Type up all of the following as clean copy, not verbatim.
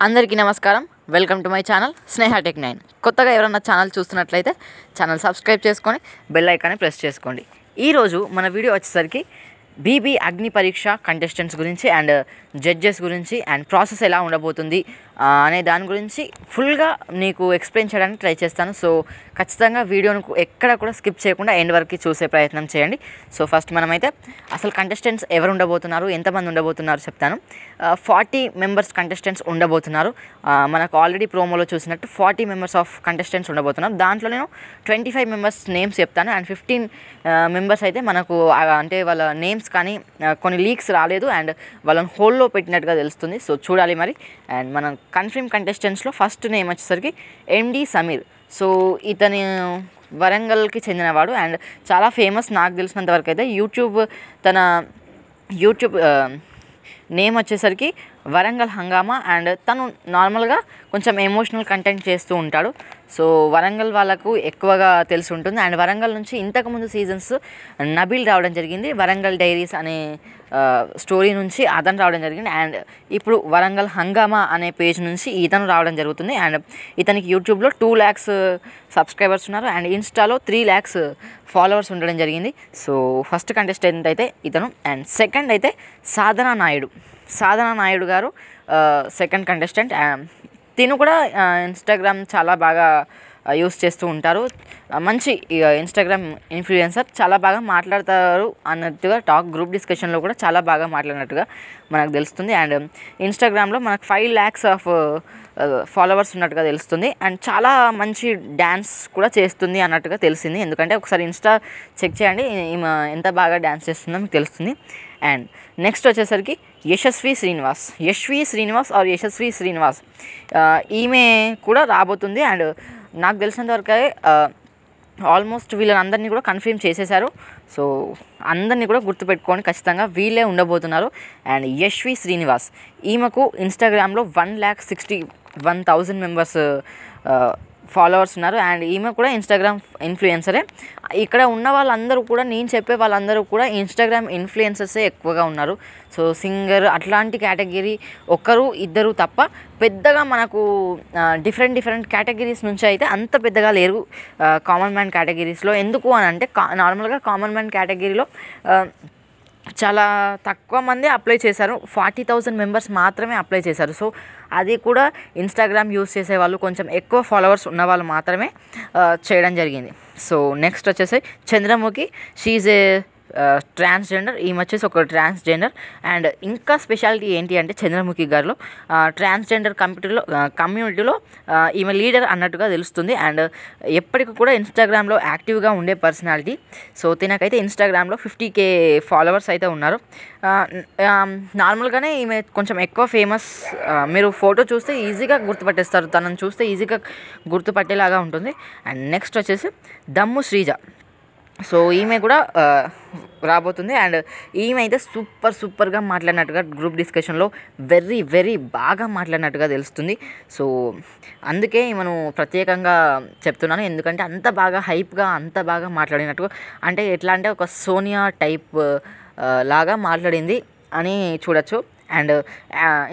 అందరికీ నమస్కారం. Welcome to my channel Sneha tech 9. కొత్తగా ఎవరైనా ఛానల్ చూస్తున్నట్లయితే ఛానల్ సబ్స్క్రైబ్ చేసుకొని బెల్ ఐకాన్ని ప్రెస్ చేసుకోండి. ఈరోజు మన వీడియో వచ్చేసరికి బీబీ అగ్ని పరీక్ష కంటెస్టెంట్స్ గురించి అండ్ జడ్జెస్ గురించి అండ్ ప్రాసెస్ ఎలా ఉండబోతుంది అనే దాని గురించి ఫుల్గా నీకు ఎక్స్ప్లెయిన్ చేయడానికి ట్రై చేస్తాను. సో ఖచ్చితంగా వీడియోను ఎక్కడ కూడా స్కిప్ చేయకుండా ఎండ్ వరకు చూసే ప్రయత్నం చేయండి. సో ఫస్ట్ మనమైతే అసలు కంటెస్టెంట్స్ ఎవరు ఉండబోతున్నారు, ఎంతమంది ఉండబోతున్నారు చెప్తాను. 40 మెంబర్స్ కంటెస్టెంట్స్ ఉండబోతున్నారు. మనకు ఆల్రెడీ ప్రోమోలో చూసినట్టు 40 మెంబర్స్ ఆఫ్ కంటెస్టెంట్స్ ఉండబోతున్నారు. దాంట్లో నేను 25 మెంబర్స్ నేమ్స్ చెప్తాను అండ్ 15 మెంబర్స్ అయితే మనకు అంటే వాళ్ళ నేమ్స్ కానీ కొన్ని లీక్స్ రాలేదు అండ్ వాళ్ళని హోల్డ్లో పెట్టినట్టుగా తెలుస్తుంది. సో చూడాలి మరి. అండ్ మనం కన్ఫర్మ్ కంటెస్టెంట్స్లో ఫస్ట్ నేమ్ వచ్చేసరికి ఎండి సమీర్. సో ఇతని వరంగల్కి చెందినవాడు అండ్ చాలా ఫేమస్. నాకు తెలిసినంత వరకు అయితే తన యూట్యూబ్ నేమ్ వచ్చేసరికి వరంగల్ హంగామా అండ్ తను నార్మల్గా కొంచెం ఎమోషనల్ కంటెంట్ చేస్తూ ఉంటాడు. సో వరంగల్ వాళ్ళకు ఎక్కువగా తెలిసి ఉంటుంది. అండ్ వరంగల్ నుంచి ఇంతకుముందు సీజన్స్ నబీల్ రావడం జరిగింది. వరంగల్ డైరీస్ అనే స్టోరీ నుంచి అతను రావడం జరిగింది. అండ్ ఇప్పుడు వరంగల్ హంగామా అనే పేజ్ నుంచి ఇతను రావడం జరుగుతుంది. అండ్ ఇతనికి యూట్యూబ్లో 2 lakhs సబ్స్క్రైబర్స్ ఉన్నారు అండ్ ఇన్స్టాలో 3 lakhs ఫాలోవర్స్ ఉండడం జరిగింది. సో ఫస్ట్ కంటెస్టెంట్ అయితే ఇతను. అండ్ సెకండ్ అయితే సాధనా నాయుడు గారు సెకండ్ కంటెస్టెంట్. తిను కూడా ఇన్స్టాగ్రామ్ చాలా బాగా యూస్ చేస్తూ ఉంటారు. మంచి ఇన్స్టాగ్రామ్ ఇన్ఫ్లుయెన్సర్, చాలా బాగా మాట్లాడతారు అన్నట్టుగా గ్రూప్ డిస్కషన్లో కూడా చాలా బాగా మాట్లాడినట్టుగా మనకు తెలుస్తుంది. అండ్ ఇన్స్టాగ్రామ్లో మనకు 5 lakhs ఆఫ్ ఫాలోవర్స్ ఉన్నట్టుగా తెలుస్తుంది. అండ్ చాలా మంచి డ్యాన్స్ కూడా చేస్తుంది అన్నట్టుగా తెలిసింది. ఎందుకంటే ఒకసారి ఇన్స్టా చెక్ చేయండి, ఈమె ఎంత బాగా డ్యాన్స్ చేస్తుందో మీకు తెలుస్తుంది. అండ్ నెక్స్ట్ వచ్చేసరికి యశస్వి శ్రీనివాస్ ఈమె కూడా రాబోతుంది. అండ్ నాకు తెలిసినంతవరకు ఆల్మోస్ట్ వీళ్ళందరినీ కూడా కన్ఫర్మ్ చేసేసారు. సో అందరినీ కూడా గుర్తుపెట్టుకొని ఖచ్చితంగా వీళ్ళే ఉండబోతున్నారు. అండ్ యశ్వి శ్రీనివాస్ ఈమెకు ఇన్స్టాగ్రామ్లో 1,61,000 మెంబర్స్ ఫాలోవర్స్ ఉన్నారు. అండ్ ఈమె కూడా ఇన్స్టాగ్రామ్ ఇన్ఫ్లుయెన్సరే. ఇక్కడ ఉన్న వాళ్ళందరూ కూడా, నేను చెప్పే వాళ్ళందరూ కూడా ఇన్స్టాగ్రామ్ ఇన్ఫ్లుయెన్సర్సే ఎక్కువగా ఉన్నారు. సో సింగర్ అట్లాంటి కేటగిరీ ఒకరు ఇద్దరు తప్ప పెద్దగా మనకు డిఫరెంట్ కేటగిరీస్ నుంచి అయితే అంత పెద్దగా లేరు కామన్ మ్యాన్ కేటగిరీస్లో. ఎందుకు అని అంటే నార్మల్గా కామన్ మ్యాన్ కేటగిరీలో చాలా తక్కువ మంది అప్లై చేశారు. 40,000 మెంబర్స్ మాత్రమే అప్లై చేశారు. సో అది కూడా ఇన్స్టాగ్రామ్ యూస్ చేసే వాళ్ళు, కొంచెం ఎక్కువ ఫాలోవర్స్ ఉన్న వాళ్ళు మాత్రమే చేయడం జరిగింది. సో నెక్స్ట్ వచ్చేసి చంద్రముఖి. She A transgender. ఈమె వచ్చేసి ఒక ట్రాన్స్జెండర్. అండ్ ఇంకా స్పెషాలిటీ ఏంటి అంటే చంద్రముఖి గారిలో ట్రాన్స్జెండర్ కమ్యూనిటీలో ఈమె లీడర్ అన్నట్టుగా తెలుస్తుంది. అండ్ ఎప్పటికీ కూడా ఇన్స్టాగ్రామ్లో యాక్టివ్గా ఉండే పర్సనాలిటీ. సో తినకైతే ఇన్స్టాగ్రామ్లో 50K ఫాలోవర్స్ అయితే ఉన్నారు. నార్మల్గానే ఈమె కొంచెం ఎక్కువ ఫేమస్. మీరు ఫోటో చూస్తే ఈజీగా గుర్తుపట్టేస్తారు, తనను చూస్తే ఈజీగా గుర్తుపట్టేలాగా ఉంటుంది. అండ్ నెక్స్ట్ వచ్చేసి దమ్ము శ్రీజ. సో ఈమె కూడా రాబోతుంది. అండ్ ఈమె అయితే సూపర్గా మాట్లాడినట్టుగా గ్రూప్ డిస్కషన్లో వెరీ బాగా మాట్లాడినట్టుగా తెలుస్తుంది. సో అందుకే ఈమెను ప్రత్యేకంగా చెప్తున్నాను, ఎందుకంటే అంత బాగా హైప్గా అంత బాగా మాట్లాడినట్టుగా, అంటే ఎట్లా అంటే ఒక సోనియా టైప్ లాగా మాట్లాడింది అని చూడొచ్చు. అండ్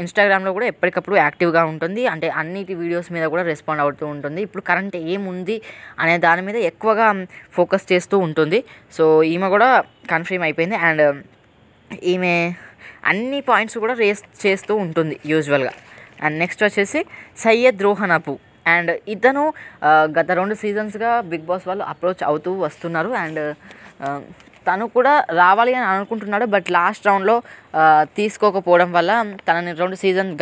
ఇన్స్టాగ్రామ్లో కూడా ఎప్పటికప్పుడు యాక్టివ్గా ఉంటుంది. అంటే అన్నిటి వీడియోస్ మీద కూడా రెస్పాండ్ అవుతూ ఉంటుంది. ఇప్పుడు కరెంట్ ఏముంది అనే దాని మీద ఎక్కువగా ఫోకస్ చేస్తూ ఉంటుంది. సో ఈమె కూడా కన్ఫర్మ్ అయిపోయింది. అండ్ ఈమె అన్ని పాయింట్స్ కూడా రేస్ చేస్తూ ఉంటుంది యూజువల్గా. అండ్ నెక్స్ట్ వచ్చేసి సయ్యద్ రోహన్ అపు. అండ్ ఇతను గత 2 సీజన్స్గా బిగ్ బాస్ వాళ్ళు అప్రోచ్ అవుతూ వస్తున్నారు. అండ్ తను కూడా రావాలి అని అనుకుంటున్నాడు, బట్ లాస్ట్ రౌండ్లో తీసుకోకపోవడం వల్ల తనని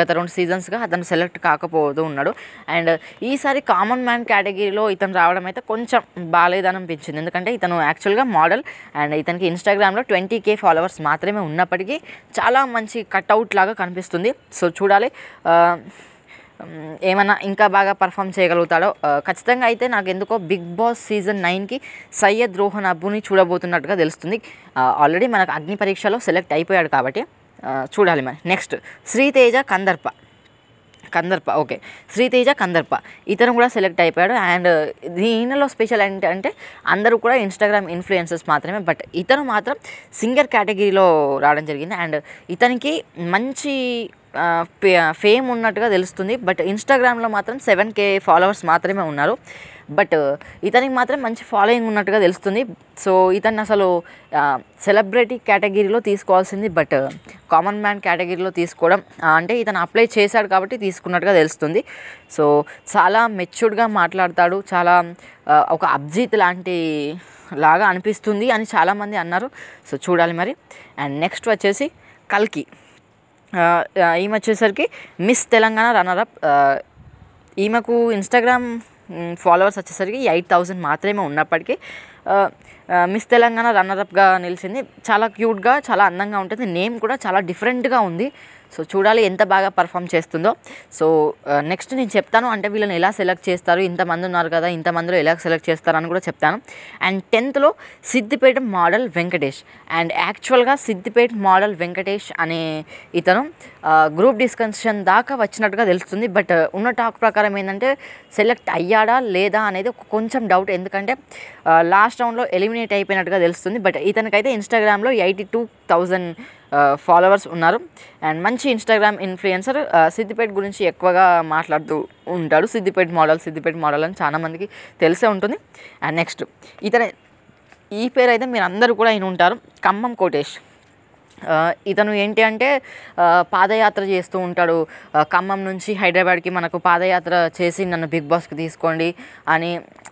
గత 2 సీజన్స్గా అతను సెలెక్ట్ కాకపోతూ ఉన్నాడు. అండ్ ఈసారి కామన్ మ్యాన్ కేటగిరీలో ఇతను రావడం అయితే కొంచెం బాగాలేదని అనిపించింది. ఎందుకంటే ఇతను యాక్చువల్గా మోడల్ అండ్ ఇతనికి ఇన్స్టాగ్రామ్లో 20K ఫాలోవర్స్ మాత్రమే ఉన్నప్పటికీ చాలా మంచి కట్అవుట్ లాగా కనిపిస్తుంది. సో చూడాలి ఏమన్నా ఇంకా బాగా పర్ఫామ్ చేయగలుగుతాడో. ఖచ్చితంగా అయితే నాకు ఎందుకో బిగ్ బాస్ సీజన్ 9కి సయ్యద్ రోహన్ అబ్బుని చూడబోతున్నట్టుగా తెలుస్తుంది. ఆల్రెడీ మనకు అగ్ని పరీక్షలో సెలెక్ట్ అయిపోయాడు కాబట్టి చూడాలి మరి. నెక్స్ట్ శ్రీతేజ కందర్ప ఇతను కూడా సెలెక్ట్ అయిపోయాడు. అండ్ దీనిలో స్పెషల్ ఏంటంటే అందరూ కూడా ఇన్స్టాగ్రామ్ ఇన్ఫ్లుయెన్సర్స్ మాత్రమే, బట్ ఇతను మాత్రం సింగర్ కేటగిరీలో రావడం జరిగింది. అండ్ ఇతనికి మంచి ఫేమ్ ఉన్నట్టుగా తెలుస్తుంది. బట్ ఇన్స్టాగ్రామ్లో మాత్రం 7K ఫాలోవర్స్ మాత్రమే ఉన్నారు. బట్ ఇతనికి మాత్రం మంచి ఫాలోయింగ్ ఉన్నట్టుగా తెలుస్తుంది. సో ఇతన్ని అసలు సెలబ్రిటీ కేటగిరీలో తీసుకోవాల్సింది, బట్ కామన్ మ్యాన్ కేటగిరీలో తీసుకోవడం అంటే ఇతను అప్లై చేశాడు కాబట్టి తీసుకున్నట్టుగా తెలుస్తుంది. సో చాలా మెచ్యూర్డ్గా మాట్లాడతాడు, చాలా ఒక అభిజిత్ లాగా అనిపిస్తుంది అని చాలామంది అన్నారు. సో చూడాలి మరి. అండ్ నెక్స్ట్ వచ్చేసి కల్కి. ఈమె వచ్చేసరికి మిస్ తెలంగాణ రన్నరప్. ఈమెకు ఇన్స్టాగ్రామ్ ఫాలోవర్స్ వచ్చేసరికి 8,000 మాత్రమే ఉన్నప్పటికీ మిస్ తెలంగాణ రన్నరప్గా నిలిచింది. చాలా క్యూట్గా, చాలా అందంగా ఉంటుంది. నేమ్ కూడా చాలా డిఫరెంట్గా ఉంది. సో చూడాలి ఎంత బాగా పర్ఫామ్ చేస్తుందో. సో నెక్స్ట్ నేను చెప్తాను, అంటే వీళ్ళని ఎలా సెలెక్ట్ చేస్తారు, ఇంతమంది ఉన్నారు కదా, ఇంతమందిలో ఎలా సెలెక్ట్ చేస్తారని కూడా చెప్తాను. And 10th Siddipet model Venkatesh. And యాక్చువల్గా సిద్దిపేట మోడల్ వెంకటేష్ అనే ఇతను గ్రూప్ డిస్కషన్ దాకా వచ్చినట్టుగా తెలుస్తుంది. బట్ ఉన్న టాక్ ప్రకారం ఏంటంటే సెలెక్ట్ అయ్యాడా లేదా అనేది కొంచెం డౌట్, ఎందుకంటే లాస్ట్ రౌండ్లో ఎలిమినేట్ అయిపోయినట్టుగా తెలుస్తుంది. బట్ ఇతనికైతే ఇన్స్టాగ్రామ్లో 82,000 ఫాలోవర్స్ ఉన్నారు. అండ్ మంచి ఇన్స్టాగ్రామ్ ఇన్ఫ్లుయెన్సర్. సిద్దిపేట గురించి ఎక్కువగా మాట్లాడుతూ ఉంటాడు. సిద్దిపేట మోడల్ అని చాలామందికి తెలిసే ఉంటుంది. అండ్ నెక్స్ట్ ఈ పేరు అయితే మీరు అందరూ కూడా అయిన ఉంటారు, ఖమ్మం కోటేష్. ఇతను ఏంటి అంటే పాదయాత్ర చేస్తూ ఉంటాడు. ఖమ్మం నుంచి హైదరాబాద్కి మనకు పాదయాత్ర చేసి నన్ను బిగ్ బాస్కి తీసుకోండి అని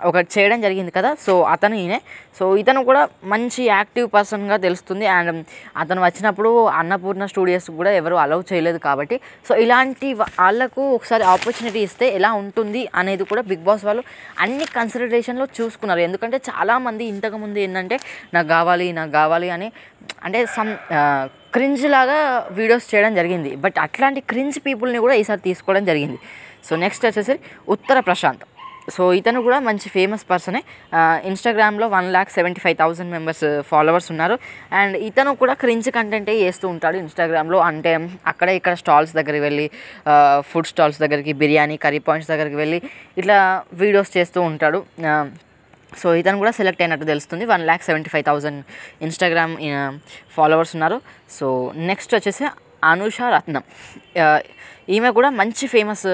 ఒకటి చేయడం జరిగింది కదా. సో అతను ఈయనే. సో ఇతను కూడా మంచి యాక్టివ్ పర్సన్గా తెలుస్తుంది. అండ్ అతను వచ్చినప్పుడు అన్నపూర్ణ స్టూడియోస్ కూడా ఎవరు అలౌ చేయలేదు కాబట్టి, సో ఇలాంటి వాళ్ళకు ఒకసారి ఆపర్చునిటీ ఇస్తే ఎలా ఉంటుంది అనేది కూడా బిగ్ బాస్ వాళ్ళు అన్ని కన్సిడరేషన్లో చూసుకున్నారు. ఎందుకంటే చాలామంది ఇంతకుముందు ఏంటంటే నాకు కావాలి అని అంటే క్రింజ్ లాగా వీడియోస్ చేయడం జరిగింది. బట్ అట్లాంటి క్రింజ్ పీపుల్ని కూడా ఈసారి తీసుకోవడం జరిగింది. సో నెక్స్ట్ వచ్చేసి ఉత్తర ప్రశాంత్. సో ఇతను కూడా మంచి ఫేమస్ పర్సనే. ఇన్స్టాగ్రామ్లో 1,75,000 మెంబర్స్ ఫాలోవర్స్ ఉన్నారు. అండ్ ఇతను కూడా క్రింజ్ కంటెంటే చేస్తూ ఉంటాడు ఇన్స్టాగ్రామ్లో. అంటే అక్కడ ఇక్కడ స్టాల్స్ దగ్గరికి వెళ్ళి, ఫుడ్ స్టాల్స్ దగ్గరికి, బిర్యానీ కర్రీ పాయింట్స్ దగ్గరికి వెళ్ళి ఇట్లా వీడియోస్ చేస్తూ ఉంటాడు. సో ఇతను కూడా సెలెక్ట్ అయినట్టు తెలుస్తుంది. 1,75,000 ఇన్స్టాగ్రామ్ ఫాలోవర్స్ ఉన్నారు. సో నెక్స్ట్ వచ్చేసి అనుష రత్నం. ఈమె కూడా మంచి ఫేమస్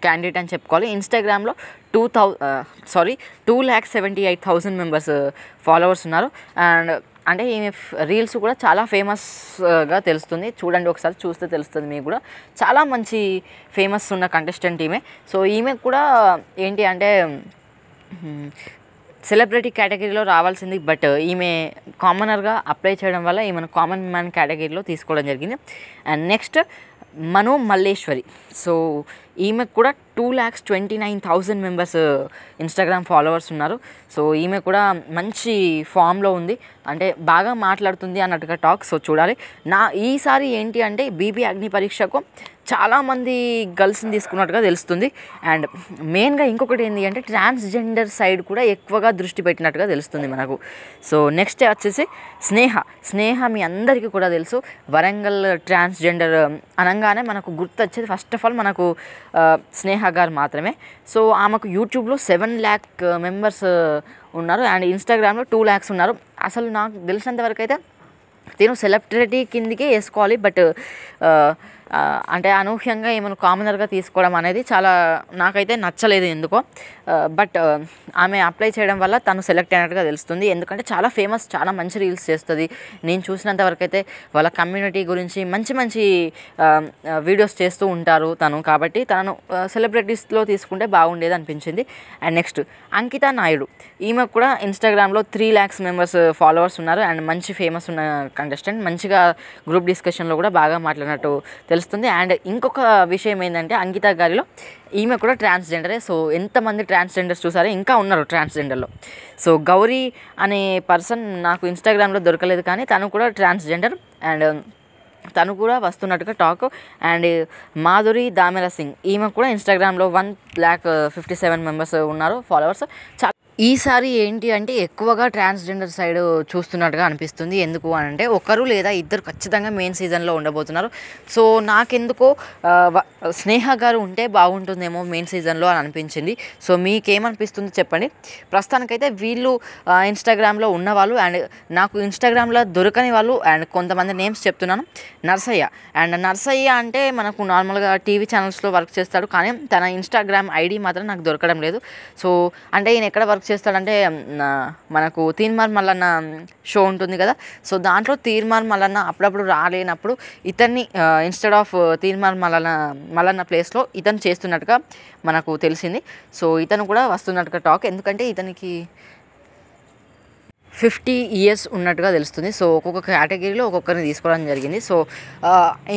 క్యాండిడేట్ అని చెప్పుకోవాలి. ఇన్స్టాగ్రామ్లో 2,78,000 మెంబర్స్ ఫాలోవర్స్ ఉన్నారు. అండ్ అంటే ఈమె రీల్స్ కూడా చాలా ఫేమస్గా తెలుస్తుంది. చూడండి, ఒకసారి చూస్తే తెలుస్తుంది మీకు కూడా. చాలా మంచి ఫేమస్ ఉన్న కంటెస్టెంట్ ఈమె. సో ఈమె కూడా ఏంటి అంటే సెలబ్రిటీ కేటగిరీలో రావాల్సింది, బట్ ఈమె కామనర్గా అప్లై చేయడం వల్ల ఈమెను కామన్ మ్యాన్ కేటగిరీలో తీసుకోవడం జరిగింది. And next Manu Malleswari. So ఈమెకు కూడా 2,29,000 మెంబర్స్ ఇన్స్టాగ్రామ్ ఫాలోవర్స్ ఉన్నారు. సో ఈమె కూడా మంచి ఫామ్లో ఉంది, అంటే బాగా మాట్లాడుతుంది అన్నట్టుగా టాక్. సో చూడాలి. ఈసారి ఏంటి అంటే బీబీ అగ్ని పరీక్షకు చాలామంది గర్ల్స్ని తీసుకున్నట్టుగా తెలుస్తుంది. అండ్ మెయిన్గా ఇంకొకటి ఏంటి అంటే ట్రాన్స్జెండర్ సైడ్ కూడా ఎక్కువగా దృష్టి పెట్టినట్టుగా తెలుస్తుంది మనకు. సో నెక్స్ట్ వచ్చేసి స్నేహ మీ అందరికీ కూడా తెలుసు. వరంగల్ ట్రాన్స్జెండర్ అనగానే మనకు గుర్తొచ్చేది ఫస్ట్ ఆఫ్ ఆల్ మనకు స్నేహ గారు మాత్రమే. సో ఆమెకు యూట్యూబ్లో 7 lakh మెంబర్స్ ఉన్నారు. అండ్ ఇన్స్టాగ్రామ్లో 2 lakhs ఉన్నారు. అసలు నాకు తెలిసినంతవరకు అయితే నేను సెలబ్రిటీ కిందికే వేసుకోవాలి. బట్ అంటే అనూహ్యంగా ఏమైనా కామనర్గా తీసుకోవడం అనేది చాలా నాకైతే నచ్చలేదు ఎందుకో. బట్ ఆమె అప్లై చేయడం వల్ల తను సెలెక్ట్ అయినట్టుగా తెలుస్తుంది. ఎందుకంటే చాలా ఫేమస్, చాలా మంచి రీల్స్ చేస్తుంది. నేను చూసినంత వరకు అయితే వాళ్ళ కమ్యూనిటీ గురించి మంచి మంచి వీడియోస్ చేస్తూ ఉంటారు తను. కాబట్టి తనను సెలబ్రిటీస్లో తీసుకుంటే బాగుండేది అనిపించింది. అండ్ నెక్స్ట్ అంకిత నాయుడు. ఈమె కూడా ఇన్స్టాగ్రామ్లో 3 lakhs మెంబర్స్ ఫాలోవర్స్ ఉన్నారు. అండ్ మంచి ఫేమస్ ఉన్న కంటెస్టెంట్. మంచిగా గ్రూప్ డిస్కషన్లో కూడా బాగా మాట్లాడినట్టు తెలుస్తుంది. అండ్ ఇంకొక విషయం ఏంటంటే అంకిత గారిలో ఈమె కూడా ట్రాన్స్జెండరే. సో ఎంతమంది ట్రాన్స్జెండర్స్ చూసారో ఇంకా ఉన్నారు ట్రాన్స్జెండర్లో. సో గౌరీ అనే పర్సన్ నాకు ఇన్స్టాగ్రామ్లో దొరకలేదు, కానీ తను కూడా ట్రాన్స్జెండర్. అండ్ తను కూడా వస్తున్నట్టుగా టాక్. అండ్ మాధురి దామెర సింగ్, ఈమె కూడా ఇన్స్టాగ్రామ్లో 1,57,000 మెంబర్స్ ఉన్నారు ఫాలోవర్స్. ఈసారి ఏంటి అంటే ఎక్కువగా ట్రాన్స్జెండర్ సైడ్ చూస్తున్నట్టుగా అనిపిస్తుంది. ఎందుకు అని అంటే ఒకరు లేదా ఇద్దరు ఖచ్చితంగా మెయిన్ సీజన్లో ఉండబోతున్నారు. సో నాకెందుకో స్నేహ గారు ఉంటే బాగుంటుందేమో మెయిన్ సీజన్లో అని అనిపించింది. సో మీకేమనిపిస్తుంది చెప్పండి. ప్రస్తుతానికైతే వీళ్ళు ఇన్స్టాగ్రామ్లో ఉన్నవాళ్ళు అండ్ నాకు ఇన్స్టాగ్రామ్లో దొరకని వాళ్ళు అండ్ కొంతమంది నేమ్స్ చెప్తున్నాను. నర్సయ్య నర్సయ్య అంటే మనకు నార్మల్గా టీవీ ఛానల్స్లో వర్క్ చేస్తాడు, కానీ తన ఇన్స్టాగ్రామ్ ఐడి మాత్రం నాకు దొరకడం లేదు. సో అంటే ఈయన ఎక్కడ వర్క్ చేస్తాడంటే మనకు తీన్మార్ మల్లన్న షో ఉంటుంది కదా, సో దాంట్లో తీన్మార్ మల్లన్న అప్పుడప్పుడు రాలేనప్పుడు ఇతన్ని ఇన్స్టెడ్ ఆఫ్ తీన్మార్ మల్లన్న ప్లేస్లో ఇతను చేస్తున్నట్టుగా మనకు తెలిసింది. సో ఇతను కూడా వస్తున్నట్టుగా టాక్, ఎందుకంటే ఇతనికి 50 years ఉన్నట్టుగా తెలుస్తుంది. సో ఒక్కొక్క కేటగిరీలో ఒక్కొక్కరిని తీసుకోవడం జరిగింది. సో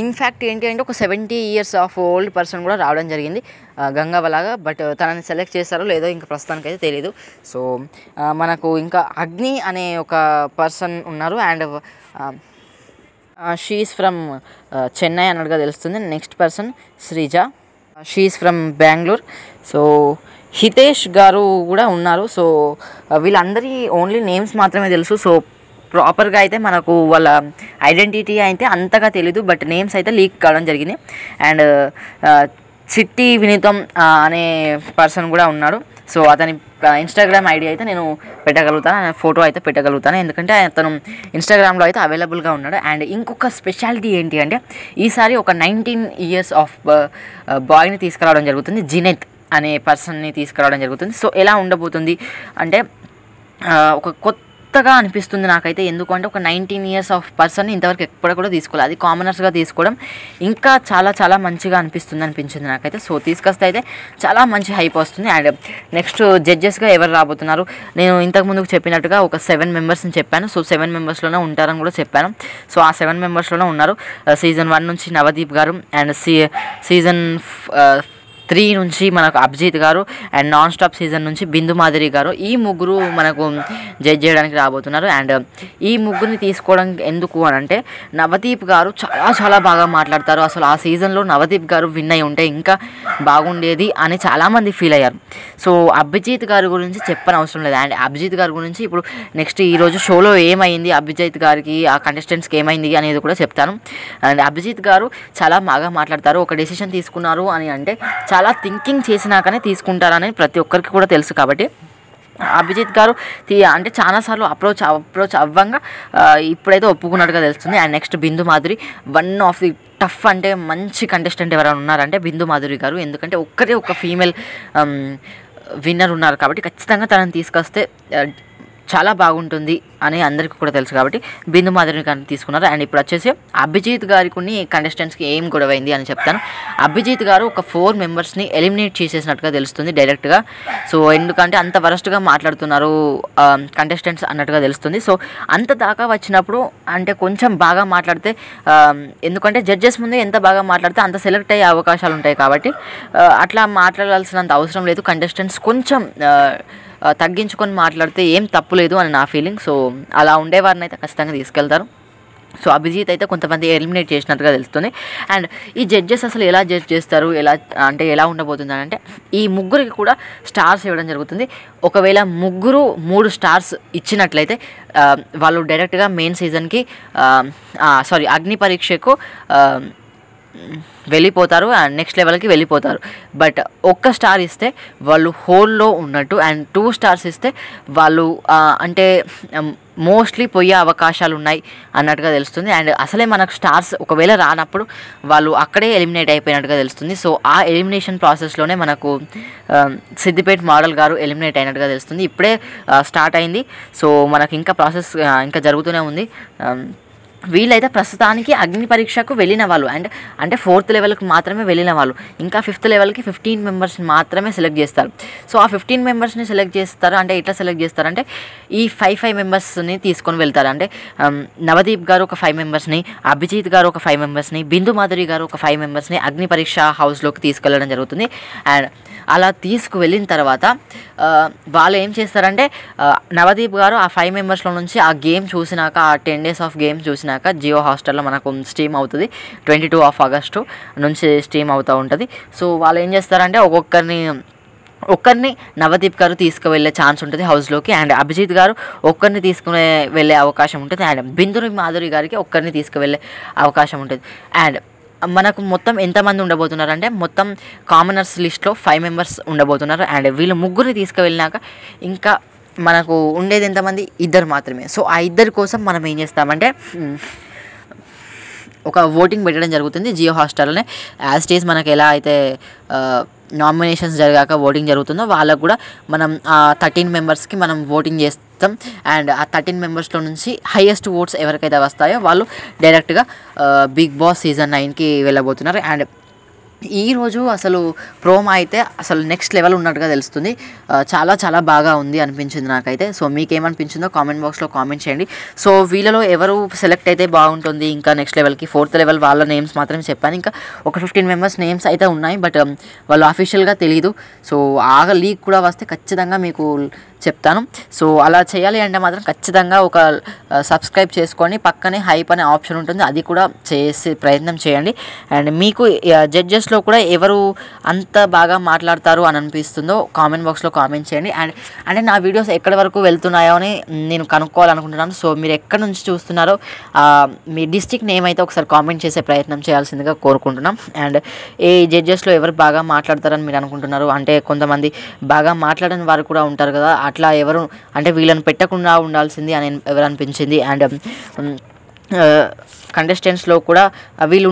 ఇన్ఫ్యాక్ట్ ఏంటి అంటే ఒక 70 years ఆఫ్ ఓల్డ్ పర్సన్ కూడా రావడం జరిగింది గంగావలాగా. బట్ తనని సెలెక్ట్ చేస్తారో లేదో ఇంకా ప్రస్తుతానికి అయితే తెలియదు. సో మనకు ఇంకా అగ్ని అనే ఒక పర్సన్ ఉన్నారు అండ్ షీఈస్ ఫ్రమ్ చెన్నై అన్నట్టుగా తెలుస్తుంది. Next person Sreeja, she is from Bengaluru. So Hitesh garu కూడా ఉన్నారు. సో వీళ్ళందరి ఓన్లీ నేమ్స్ మాత్రమే తెలుసు. సో ప్రాపర్గా అయితే మనకు వాళ్ళ ఐడెంటిటీ అయితే అంతగా తెలీదు, బట్ నేమ్స్ అయితే లీక్ కావడం జరిగింది. అండ్ చిట్టి వినీతం అనే పర్సన్ కూడా ఉన్నాడు. సో అతని ఇన్స్టాగ్రామ్ ఐడి అయితే నేను పెట్టగలుగుతాను, ఫోటో అయితే పెట్టగలుగుతాను, ఎందుకంటే అతను ఇన్స్టాగ్రామ్లో అయితే అవైలబుల్గా ఉన్నాడు. అండ్ ఇంకొక స్పెషాలిటీ ఏంటి అంటే ఈసారి ఒక 19 years ఆఫ్ బాయ్ని తీసుకురావడం జరుగుతుంది. జినెత్ అనే పర్సన్ని తీసుకురావడం జరుగుతుంది. సో ఎలా ఉండబోతుంది అంటే ఒక కొత్తగా అనిపిస్తుంది నాకైతే. ఎందుకంటే ఒక 19 years ఆఫ్ పర్సన్ని ఇంతవరకు ఎప్పుడు కూడా తీసుకోవాలి, అది కామనర్స్గా తీసుకోవడం ఇంకా చాలా మంచిగా అనిపించింది నాకైతే. సో తీసుకొస్తే అయితే చాలా మంచి హైప్ వస్తుంది. అండ్ నెక్స్ట్ జడ్జెస్గా ఎవరు రాబోతున్నారు, నేను ఇంతకు ముందుకు చెప్పినట్టుగా ఒక 7 members చెప్పాను. సో 7 members ఉంటారని కూడా చెప్పాను. సో ఆ 7 members ఉన్నారు. సీజన్ 1 నుంచి నవదీప్ గారు అండ్ సీజన్ 3 నుంచి మనకు అభిజిత్ గారు అండ్ నాన్ స్టాప్ సీజన్ నుంచి బిందు మాధురి గారు, ఈ ముగ్గురు మనకు జడ్జ్ చేయడానికి రాబోతున్నారు. అండ్ ఈ ముగ్గురిని తీసుకోవడం ఎందుకు అని అంటే నవదీప్ గారు చాలా బాగా మాట్లాడతారు. అసలు ఆ సీజన్లో నవదీప్ గారు విన్ అయి ఉంటే ఇంకా బాగుండేది అని చాలామంది ఫీల్ అయ్యారు. సో అభిజిత్ గారి గురించి చెప్పని అవసరం లేదు. అండ్ అభిజిత్ గారి గురించి ఇప్పుడు నెక్స్ట్ ఈరోజు షోలో ఏమైంది, అభిజిత్ గారికి ఆ కంటెస్టెంట్స్కి ఏమైంది అనేది కూడా చెప్తాను. అండ్ అభిజిత్ గారు చాలా బాగా మాట్లాడతారు. ఒక డెసిషన్ తీసుకున్నారు అని అంటే చాలా థింకింగ్ చేసినాకనే తీసుకుంటారని ప్రతి ఒక్కరికి కూడా తెలుసు. కాబట్టి అభిజిత్ గారు అంటే చాలాసార్లు అప్రోచ్ అవ్వంగా ఇప్పుడైతే ఒప్పుకున్నట్టుగా తెలుస్తుంది. And next Bindu Madhuri, one of the tough అంటే మంచి కంటెస్టెంట్ ఎవరైనా ఉన్నారంటే బిందు మాధురి గారు, ఎందుకంటే ఒక్కరే ఒక ఫీమేల్ విన్నర్ ఉన్నారు కాబట్టి ఖచ్చితంగా తనని తీసుకొస్తే చాలా బాగుంటుంది అని అందరికీ కూడా తెలుసు. కాబట్టి బిందు మాధురిని కానీ తీసుకున్నారు. అండ్ ఇప్పుడు వచ్చేసి అభిజిత్ గారికి కొన్ని కంటెస్టెంట్స్కి ఏం గొడవైంది అని చెప్తాను. అభిజిత్ గారు ఒక 4 members ఎలిమినేట్ చేసేసినట్టుగా తెలుస్తుంది డైరెక్ట్గా. సో ఎందుకంటే అంత వరస్ట్గా మాట్లాడుతున్నారు కంటెస్టెంట్స్ అన్నట్టుగా తెలుస్తుంది. సో అంత దాకా వచ్చినప్పుడు అంటే కొంచెం బాగా మాట్లాడితే, ఎందుకంటే జడ్జెస్ ముందే ఎంత బాగా మాట్లాడితే అంత సెలెక్ట్ అయ్యే అవకాశాలు ఉంటాయి. కాబట్టి అట్లా మాట్లాడాల్సినంత అవసరం లేదు. కంటెస్టెంట్స్ కొంచెం తగ్గించుకొని మాట్లాడితే ఏం తప్పు లేదు అని నా ఫీలింగ్. సో అలా ఉండేవారిని అయితే ఖచ్చితంగా తీసుకెళ్తారు. సో అభిజిత్ అయితే కొంతమంది ఎలిమినేట్ చేసినట్టుగా తెలుస్తుంది. అండ్ ఈ జడ్జెస్ అసలు ఎలా జడ్జ్ చేస్తారు, ఎలా ఉండబోతుంది అంటే ఈ ముగ్గురికి కూడా స్టార్స్ ఇవ్వడం జరుగుతుంది. ఒకవేళ ముగ్గురు 3 stars ఇచ్చినట్లయితే వాళ్ళు డైరెక్ట్గా మెయిన్ సీజన్కి అగ్ని పరీక్షకు వెళ్ళిపోతారు అండ్ నెక్స్ట్ లెవెల్కి వెళ్ళిపోతారు. బట్ ఒక్క స్టార్ ఇస్తే వాళ్ళు హోల్లో ఉన్నట్టు, అండ్ 2 stars ఇస్తే వాళ్ళు అంటే మోస్ట్లీ పోయే అవకాశాలు ఉన్నాయి అన్నట్టుగా తెలుస్తుంది. అండ్ అసలే మనకు స్టార్స్ ఒకవేళ రానప్పుడు వాళ్ళు అక్కడే ఎలిమినేట్ అయిపోయినట్టుగా తెలుస్తుంది. సో ఆ ఎలిమినేషన్ ప్రాసెస్లోనే మనకు సిద్దిపేట మోడల్ గారు ఎలిమినేట్ అయినట్టుగా తెలుస్తుంది. ఇప్పుడే స్టార్ట్ అయింది. సో మనకి ఇంకా ప్రాసెస్ ఇంకా జరుగుతూనే ఉంది. వీళ్ళైతే ప్రస్తుతానికి అగ్ని పరీక్షకు వెళ్ళిన వాళ్ళు అంటే 4th levelకి మాత్రమే వెళ్ళిన వాళ్ళు. ఇంకా 5th levelకి 15 members మాత్రమే సెలెక్ట్ చేస్తారు. సో ఆ 15 members సెలెక్ట్ చేస్తారు. అంటే ఎట్లా సెలెక్ట్ చేస్తారంటే ఈ 5 members తీసుకొని వెళ్తారు. అంటే నవదీప్ గారు ఒక 5 members, అభిజిత్ గారు ఒక 5 members, బిందు మాధురి గారు ఒక 5 members అగ్ని పరీక్ష హౌస్లోకి తీసుకెళ్ళడం జరుగుతుంది. అండ్ అలా తీసుకువెళ్ళిన తర్వాత వాళ్ళు ఏం చేస్తారంటే నవదీప్ గారు ఆ 5 members నుంచి ఆ గేమ్ చూసినాక, ఆ 10 days ఆఫ్ గేమ్ చూసినాక జియో హాట్స్టార్లో మనకు స్ట్రీమ్ అవుతుంది. 22 August నుంచి స్ట్రీమ్ అవుతూ ఉంటుంది. సో వాళ్ళు ఏం చేస్తారంటే ఒక్కొక్కరిని ఒక్కరిని నవదీప్ గారు తీసుకువెళ్ళే ఛాన్స్ ఉంటుంది హౌస్లోకి, అండ్ అభిజిత్ గారు ఒక్కరిని తీసుకునే వెళ్ళే అవకాశం ఉంటుంది, అండ్ బిందుని మాధురి గారికి ఒక్కరిని తీసుకువెళ్ళే అవకాశం ఉంటుంది. అండ్ మనకు మొత్తం ఎంతమంది ఉండబోతున్నారు అంటే మొత్తం కామనర్స్ లిస్ట్లో 5 మెంబర్స్ ఉండబోతున్నారు. అండ్ వీళ్ళు ముగ్గురిని తీసుకువెళ్ళినాక ఇంకా మనకు ఉండేది ఎంతమంది, 2 మాత్రమే. సో ఆ 2 కోసం మనం ఏం చేస్తామంటే ఒక ఓటింగ్ పెట్టడం జరుగుతుంది జియో హాట్‌స్టార్‌లోనే. యాజ్ ఇట్ ఈజ్ మనకు ఎలా అయితే నామినేషన్స్ జరిగాక ఓటింగ్ జరుగుతుందో వాళ్ళకు కూడా మనం 13 మెంబర్స్కి మనం ఓటింగ్ చేస్తాం. అండ్ ఆ 13 మెంబర్స్లో నుంచి హైయెస్ట్ ఓట్స్ ఎవరికైతే వస్తాయో వాళ్ళు డైరెక్ట్గా బిగ్ బాస్ సీజన్ 9కి వెళ్ళబోతున్నారు. అండ్ ఈరోజు అసలు ప్రోమో అయితే అసలు నెక్స్ట్ లెవెల్ ఉన్నట్టుగా తెలుస్తుంది. చాలా చాలా బాగా ఉంది అనిపించింది నాకైతే. సో మీకేమనిపించిందో కామెంట్ బాక్స్లో కామెంట్ చేయండి. సో వీళ్ళలో ఎవరు సెలెక్ట్ అయితే బాగుంటుంది ఇంకా నెక్స్ట్ లెవెల్కి, 4th లెవెల్ వాళ్ళ నేమ్స్ మాత్రమే చెప్పాను. ఇంకా ఒక 15 మెంబర్స్ నేమ్స్ అయితే ఉన్నాయి, బట్ వాళ్ళు అఫీషియల్గా తెలియదు. సో ఆ లీక్ కూడా వస్తే ఖచ్చితంగా మీకు చెప్తాను. సో అలా చేయాలి అంటే మాత్రం ఖచ్చితంగా ఒక సబ్స్క్రైబ్ చేసుకొని పక్కనే హైప్ అనే ఆప్షన్ ఉంటుంది, అది కూడా చేసే ప్రయత్నం చేయండి. అండ్ మీకు జడ్జెస్లో కూడా ఎవరు అంత బాగా మాట్లాడతారు అని అనిపిస్తుందో కామెంట్ బాక్స్లో కామెంట్ చేయండి. అండ్ అంటే నా వీడియోస్ ఎక్కడి వరకు వెళ్తున్నాయో అని నేను కనుక్కోవాలనుకుంటున్నాను. సో మీరు ఎక్కడి నుంచి చూస్తున్నారో మీ డిస్ట్రిక్ట్ నేమ్ అయితే ఒకసారి కామెంట్ చేసే ప్రయత్నం చేయాల్సిందిగా కోరుకుంటున్నాం. అండ్ ఏ జడ్జెస్లో ఎవరు బాగా మాట్లాడతారని మీరు అనుకుంటున్నారు అంటే కొంతమంది బాగా మాట్లాడని వారు కూడా ఉంటారు కదా, అట్లా ఎవరు అంటే వీళ్ళని పెట్టకుండా ఉండాల్సింది అని ఎవరు అనిపించింది. అండ్ కంటెస్టెంట్స్లో కూడా వీళ్ళు